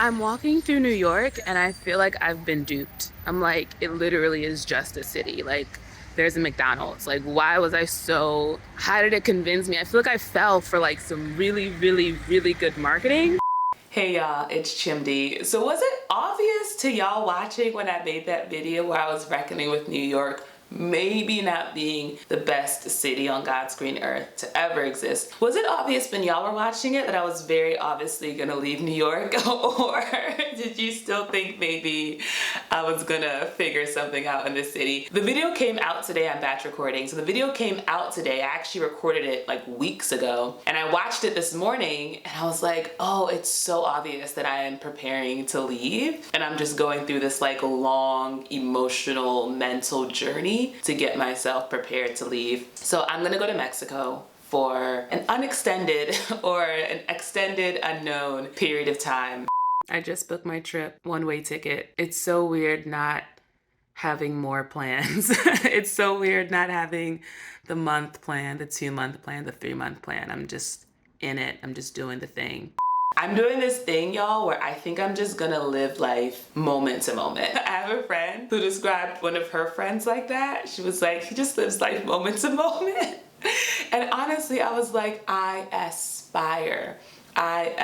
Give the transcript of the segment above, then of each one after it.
I'm walking through New York and I feel like I've been duped. I'm like, it literally is just a city. Like, there's a McDonald's. Like, why was I so, how did it convince me? I feel like I fell for like some really, really, really good marketing. Hey y'all, it's Chimdi. So was it obvious to y'all watching when I made that video where I was reckoning with New York maybe not being the best city on God's green earth to ever exist? Was it obvious when y'all were watching it that I was very obviously gonna leave New York? Or did you still think maybe I was gonna figure something out in this city? The video came out today. I'm batch recording. So the video came out today. I actually recorded it like weeks ago and I watched it this morning and I was like, oh, it's so obvious that I am preparing to leave and I'm just going through this like long emotional mental journey to get myself prepared to leave. So I'm gonna go to Mexico for an unextended or an extended unknown period of time. I just booked my trip, one-way ticket. It's so weird not having more plans. It's so weird not having the month plan, the 2-month plan, the 3-month plan. I'm just in it. I'm just doing the thing. I'm doing this thing, y'all, where I think I'm just gonna live life moment to moment. I have a friend who described one of her friends like that. She was like, he just lives life moment to moment. And honestly, I was like, I aspire. I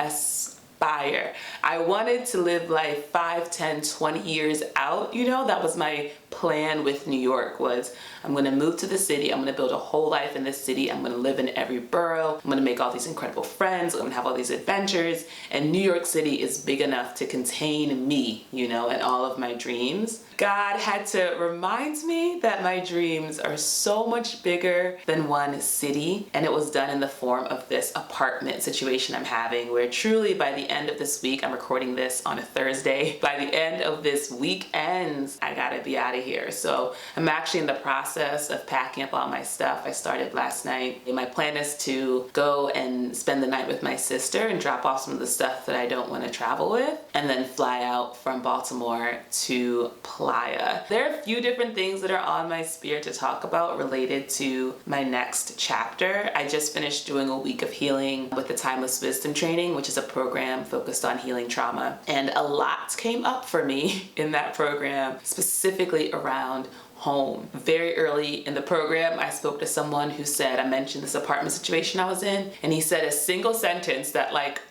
wanted to live life 5, 10, 20 years out. You know, that was my plan with New York was I'm gonna move to the city. I'm gonna build a whole life in this city. I'm gonna live in every borough. I'm gonna make all these incredible friends. I'm gonna have all these adventures. And New York City is big enough to contain me, you know, and all of my dreams. God had to remind me that my dreams are so much bigger than one city. And it was done in the form of this apartment situation I'm having where truly by the end of this week, I'm recording this on a Thursday, by the end of this weekend, I gotta be out of here. So I'm actually in the process of packing up all my stuff. I started last night. And my plan is to go and spend the night with my sister and drop off some of the stuff that I don't want to travel with and then fly out from Baltimore to Playa. There are a few different things that are on my spirit to talk about related to my next chapter. I just finished doing a week of healing with the Timeless Wisdom Training, which is a program focused on healing trauma. And a lot came up for me in that program, specifically around home. Very early in the program, I spoke to someone who said, I mentioned this apartment situation I was in, and he said a single sentence that like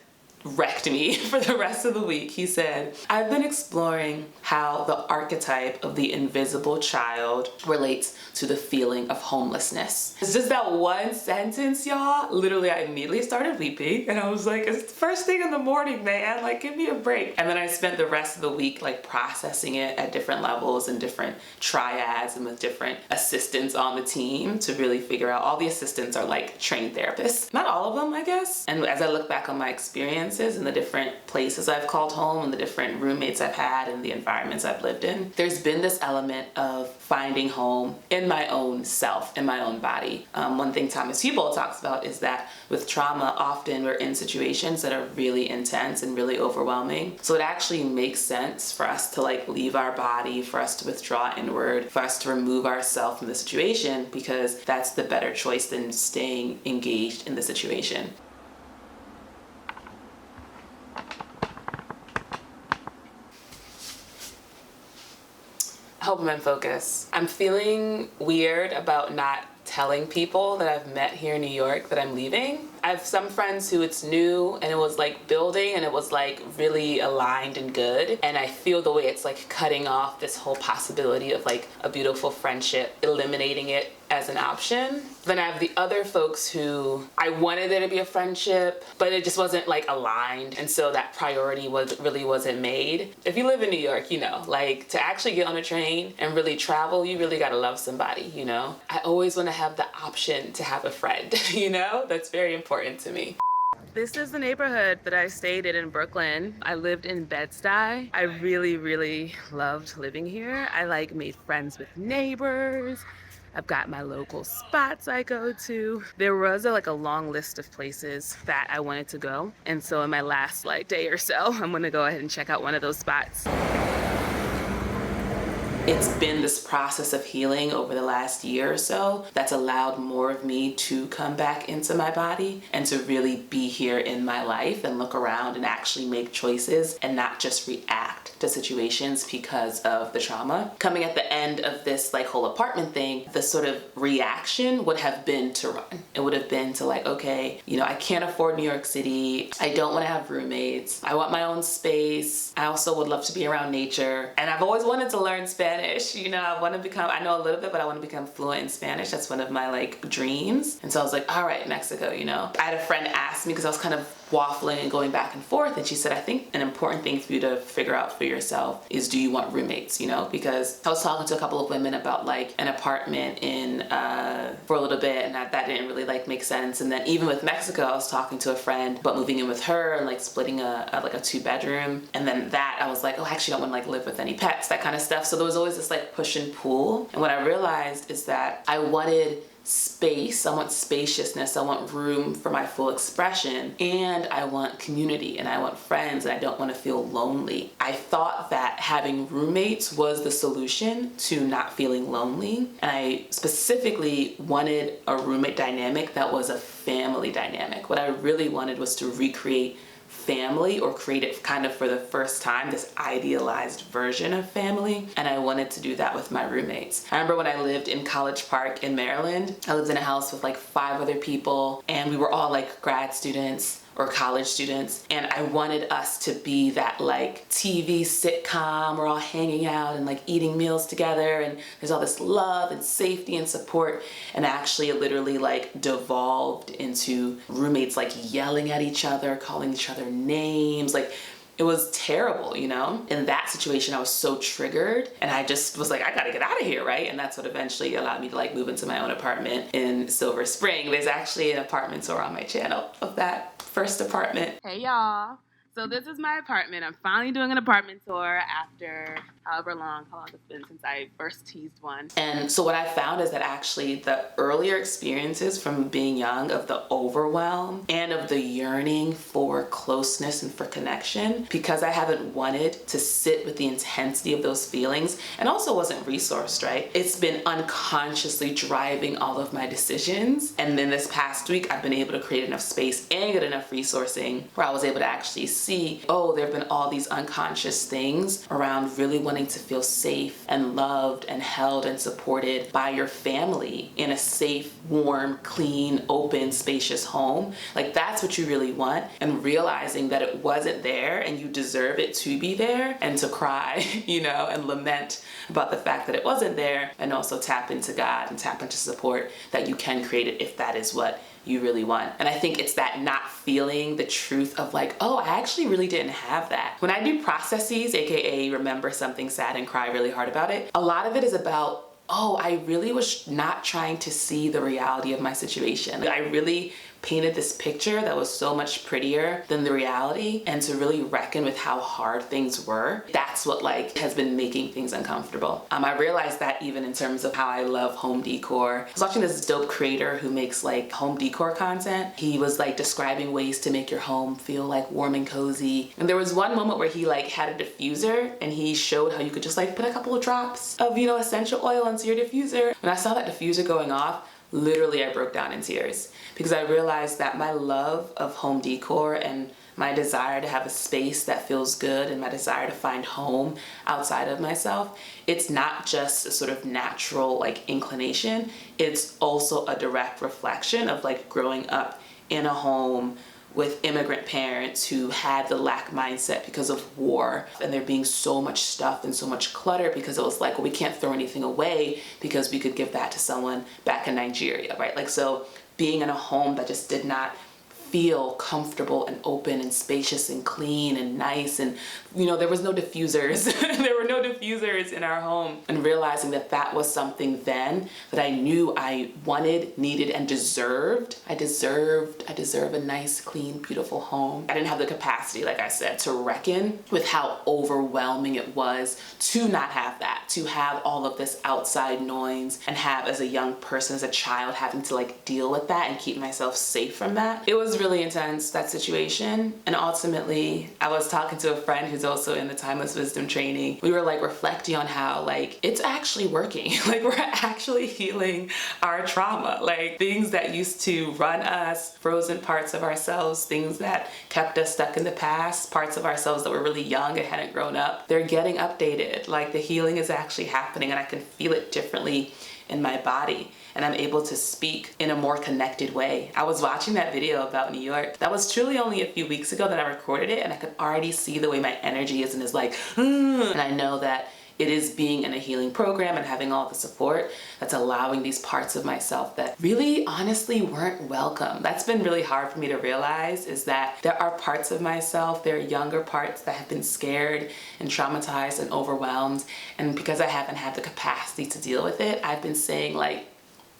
wrecked me for the rest of the week. He said, I've been exploring how the archetype of the invisible child relates to the feeling of homelessness. It's just that one sentence, y'all. Literally, I immediately started weeping and I was like, it's the first thing in the morning, man. Like, give me a break. And then I spent the rest of the week like processing it at different levels and different triads and with different assistants on the team to really figure out. All the assistants are like trained therapists. Not all of them, I guess. And as I look back on my experiences and the different places I've called home and the different roommates I've had and the environments I've lived in, there's been this element of finding home in my own self, in my own body. One thing Thomas Hubel talks about is that with trauma, often we're in situations that are really intense and really overwhelming. So it actually makes sense for us to like leave our body, for us to withdraw inward, for us to remove ourselves from the situation because that's the better choice than staying engaged in the situation. I hope I'm in focus. I'm feeling weird about not telling people that I've met here in New York that I'm leaving. I have some friends who it's new and it was like building and it was like really aligned and good. And I feel the way it's like cutting off this whole possibility of like a beautiful friendship, eliminating it as an option. Then I have the other folks who I wanted there to be a friendship, but it just wasn't like aligned. And so that priority really wasn't made. If you live in New York, you know, like to actually get on a train and really travel, you really gotta love somebody, you know? I always wanna have the option to have a friend, you know? That's very important to me. This is the neighborhood that I stayed in Brooklyn. I lived in BedStuy. I really, really loved living here. I like made friends with neighbors. I've got my local spots I go to. There was like a long list of places that I wanted to go. And so in my last like day or so, I'm gonna go ahead and check out one of those spots. it's been this process of healing over the last year or so that's allowed more of me to come back into my body and to really be here in my life and look around and actually make choices and not just react to situations because of the trauma. Coming at the end of this like whole apartment thing, the sort of reaction would have been to run. It would have been to like, okay, you know, I can't afford New York City. I don't want to have roommates. I want my own space. I also would love to be around nature. And I've always wanted to learn Spanish. You know, I know a little bit, but I want to become fluent in Spanish. That's one of my like dreams. And so I was like, all right, Mexico, you know. I had a friend ask me, because I was kind of waffling and going back and forth, and she said, I think an important thing for you to figure out for yourself is, do you want roommates, you know? Because I was talking to a couple of women about like an apartment in for a little bit, and that didn't really like make sense. And then even with Mexico, I was talking to a friend about moving in with her and like splitting a 2-bedroom. And then that I was like, oh, I actually don't want to like live with any pets, that kind of stuff. So there was always this like push and pull. And what I realized is that I wanted space, I want spaciousness, I want room for my full expression, and I want community, and I want friends, and I don't want to feel lonely. I thought that having roommates was the solution to not feeling lonely, and I specifically wanted a roommate dynamic that was a family dynamic. What I really wanted was to recreate family, or create it kind of for the first time, this idealized version of family. And I wanted to do that with my roommates. I remember when I lived in College Park in Maryland, I lived in a house with like 5 other people, and we were all like grad students or college students, and I wanted us to be that like TV sitcom. We're all hanging out and like eating meals together, and there's all this love and safety and support. And actually it literally like devolved into roommates like yelling at each other, calling each other names. Like, it was terrible, you know? In that situation, I was so triggered, and I just was like, I gotta get out of here, right? And that's what eventually allowed me to like move into my own apartment in Silver Spring. There's actually an apartment tour on my channel of that first apartment. Hey y'all. So this is my apartment. I'm finally doing an apartment tour after how long it's been since I first teased one. And so what I found is that actually the earlier experiences from being young, of the overwhelm and of the yearning for closeness and for connection, because I haven't wanted to sit with the intensity of those feelings, and also wasn't resourced, right? It's been unconsciously driving all of my decisions. And then this past week, I've been able to create enough space and get enough resourcing where I was able to actually see, oh, there have been all these unconscious things around really wanting to feel safe and loved and held and supported by your family in a safe, warm, clean, open, spacious home. Like, that's what you really want. And realizing that it wasn't there, and you deserve it to be there, and to cry, you know, and lament about the fact that it wasn't there, and also tap into God and tap into support that you can create it if that is what you really want. And I think it's that not feeling the truth of like, oh, I actually really didn't have that. When I do processes, aka remember something sad and cry really hard about it, a lot of it is about, oh, I really was not trying to see the reality of my situation. I really painted this picture that was so much prettier than the reality, and to really reckon with how hard things were, that's what like has been making things uncomfortable. I realized that even in terms of how I love home decor. I was watching this dope creator who makes like home decor content. He was like describing ways to make your home feel like warm and cozy. And there was one moment where he like had a diffuser, and he showed how you could just like put a couple of drops of, you know, essential oil into your diffuser. When I saw that diffuser going off, literally I broke down in tears, because I realized that my love of home decor and my desire to have a space that feels good, and my desire to find home outside of myself, it's not just a sort of natural like inclination, it's also a direct reflection of like growing up in a home with immigrant parents who had the lack mindset because of war, and there being so much stuff and so much clutter, because it was like, well, we can't throw anything away because we could give that to someone back in Nigeria, right? Like, so being in a home that just did not feel comfortable and open and spacious and clean and nice, and you know, there was no diffusers. There were no diffusers in our home. And realizing that that was something then that I knew I wanted, needed, and deserved. I deserve a nice, clean, beautiful home. I didn't have the capacity, like I said, to reckon with how overwhelming it was to not have that, to have all of this outside noise, and have, as a young person, as a child, having to like deal with that and keep myself safe from that. It was was really intense, that situation. And ultimately, I was talking to a friend who's also in the Timeless Wisdom training. We were like reflecting on how like it's actually working. Like we're actually healing our trauma. Like things that used to run us, frozen parts of ourselves, things that kept us stuck in the past, parts of ourselves that were really young and hadn't grown up, they're getting updated. Like the healing is actually happening and I can feel it differently in my body, and I'm able to speak in a more connected way. I was watching that video about New York. That was truly only a few weeks ago that I recorded it, and I could already see the way my energy is and is like, and I know that it is being in a healing program and having all the support that's allowing these parts of myself that really honestly weren't welcome. That's been really hard for me to realize, is that there are parts of myself, there are younger parts that have been scared and traumatized and overwhelmed, and because I haven't had the capacity to deal with it, I've been saying like,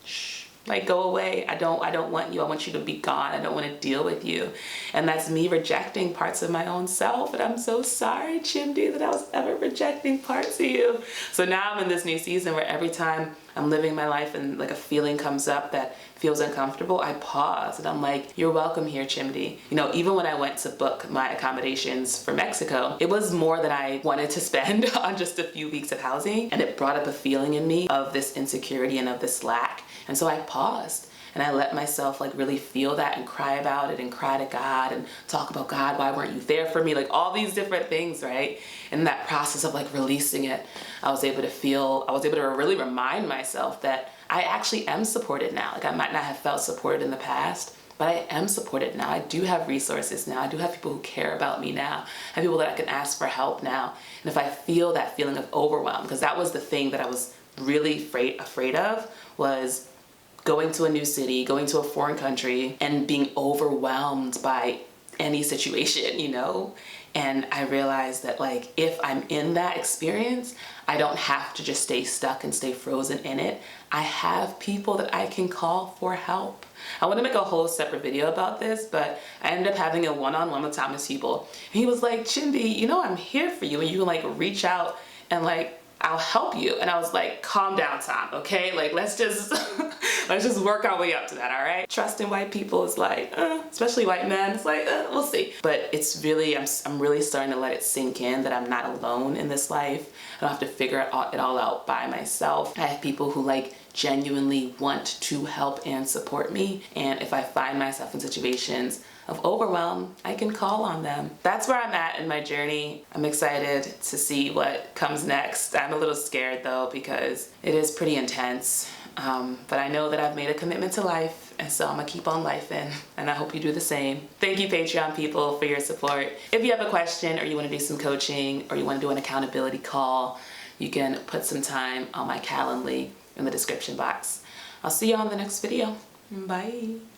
shh, like go away. I don't want you. I want you to be gone. I don't want to deal with you. And that's me rejecting parts of my own self. And I'm so sorry, Chimdi, that I was ever rejecting parts of you. So now I'm in this new season where every time I'm living my life and like a feeling comes up that feels uncomfortable, I pause and I'm like, you're welcome here, Chimdi. You know, even when I went to book my accommodations for Mexico, it was more than I wanted to spend on just a few weeks of housing. And it brought up a feeling in me of this insecurity and of this lack. And so I paused and I let myself like really feel that and cry about it and cry to God and talk about, God, why weren't you there for me? Like all these different things, right? And in that process of like releasing it, I was able to really remind myself that I actually am supported now. Like I might not have felt supported in the past, but I am supported now. I do have resources now. I do have people who care about me now. I have people that I can ask for help now. And if I feel that feeling of overwhelm, because that was the thing that I was really afraid of, was going to a new city, going to a foreign country, and being overwhelmed by any situation, you know? And I realized that like, if I'm in that experience, I don't have to just stay stuck and stay frozen in it. I have people that I can call for help. I want to make a whole separate video about this, but I ended up having a one-on-one with Thomas Hubel. He was like, Chimdi, you know, I'm here for you, and you can like reach out and like, I'll help you. And I was like, calm down, Tom, okay? Like, let's just work our way up to that, all right? Trusting white people is like, especially white men, it's like, we'll see. But it's really, I'm really starting to let it sink in that I'm not alone in this life. I don't have to figure it all out by myself. I have people who like genuinely want to help and support me. And if I find myself in situations of overwhelm, I can call on them. That's where I'm at in my journey. I'm excited to see what comes next. I'm a little scared though, because it is pretty intense. But I know that I've made a commitment to life, and so I'm gonna keep on lifing, and I hope you do the same. Thank you, Patreon people, for your support. If you have a question, or you wanna do some coaching, or you wanna do an accountability call, you can put some time on my Calendly in the description box. I'll see you on the next video. Bye.